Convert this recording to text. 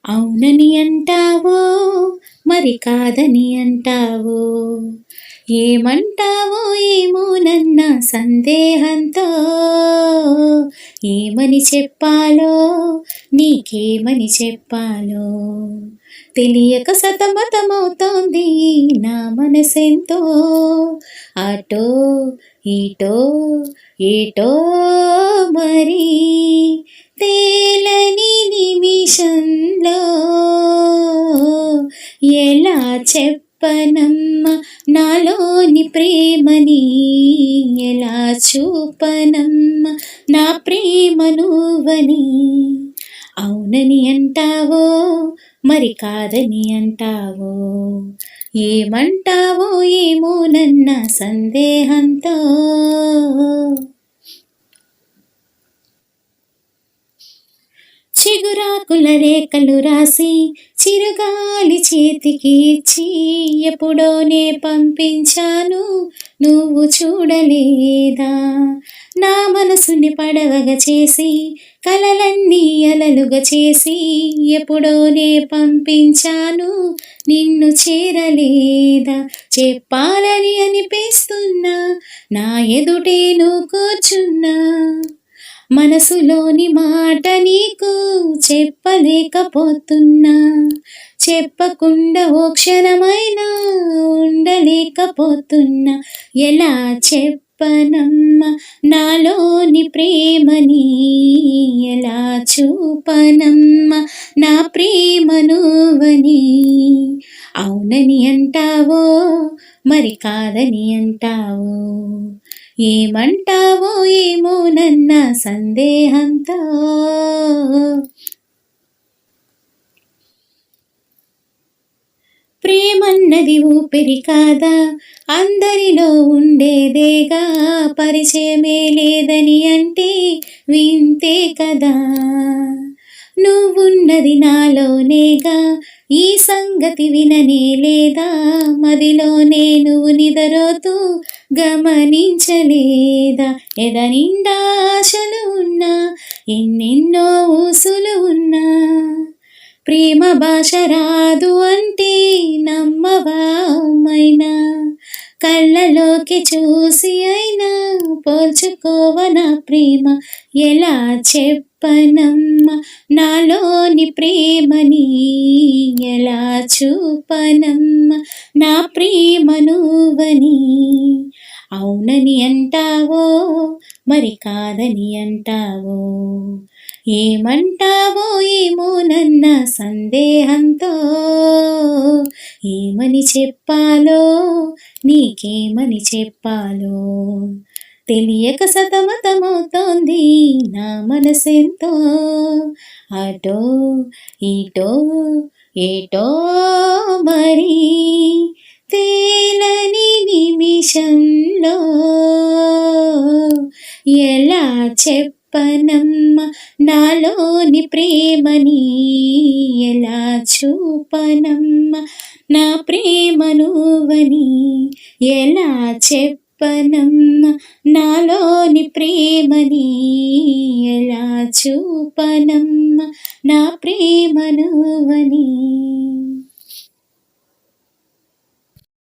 అవునని అంటావో మరి కాదని అంటావో, ఏమంటావో ఏమోనన్న సందేహంతో, ఏమని చెప్పాలో నీకేమని చెప్పాలో తెలియక సతమతమవుతోంది నా మనసెంతో. అటో ఇటో ఏటో మరి తేలని నిమిషంలో ఎలా చెప్పనమ్మా నాలోని ప్రేమని, ఎలా చూపనమ్మా నా ప్రేమ నువ్వని. అవునని అంటావో మరి కాదని అంటావో, ఏమంటావో ఏమోనన్న సందేహంతో. చిగురాకుల రేఖలు రాసి చిరుగాలి చేతికి ఇచ్చి ఎప్పుడోనే పంపించాను, నువ్వు చూడలేదా? నా మనసుని పడవగా చేసి కలలన్నీ అలలుగా చేసి ఎప్పుడోనే పంపించాను, నిన్ను చేరలేదా? చెప్పాలని అనిపిస్తున్నా నా ఎదుటే నువ్వు కూర్చున్నా, మనసులోని మాట నీకు చెప్పలేకపోతున్నా, చెప్పకుండా ఓ క్షణమైనా ఉండలేకపోతున్నా. ఎలా చెప్పనమ్మా నాలోని ప్రేమని, ఎలా చూపనమ్మా నా ప్రేమ నువ్వని. అవునని అంటావో మరి కాదని అంటావో, ఏమంటావో ఏమోనన్న సందేహంతో. ప్రేమన్నది ఊపిరి కాదా, అందరిలో ఉండేదేగా, పరిచయమే లేదని అంటే వింతే కదా. నువ్వున్నది నాలోనేగా, ఈ సంగతి విననే లేదా, మదిలోనే నువ్వు నిదరోతూ గమనించలేదా? ఎదనిండా ఆశలు ఉన్నా, ఎన్నెన్నో ఊసులు ఉన్నా, ప్రేమ భాష రాదు అంటే నమ్మవా మైనా, కళ్ళలోకి చూసి అయినా పోల్చుకోవ నా ప్రేమ. ఎలా చెప్పనమ్మా నాలోని ప్రేమని, ఎలా చూపనమ్మా నా ప్రేమ నువ్వని. అవునని అంటావో మరి కాదని అంటావో, ఏమంటావో ఏమోనన్న సందేహంతో. ఏమని చెప్పాలో నీకేమని చెప్పాలో తెలియక సతమతమవుతోంది నా మనసెంతో. అటో ఇటో ఏటో మరి తేలని నిమిషంలో ఎలా చెప్పనమ్మా నాలోని ప్రేమని, ఎలా చూపనమ్మా నా ప్రేమ నువ్వని. ఎలా చెప్పనమ్మా నాలోని ప్రేమని, ఎలా చూపనమ్మా నా ప్రేమ నువ్వని.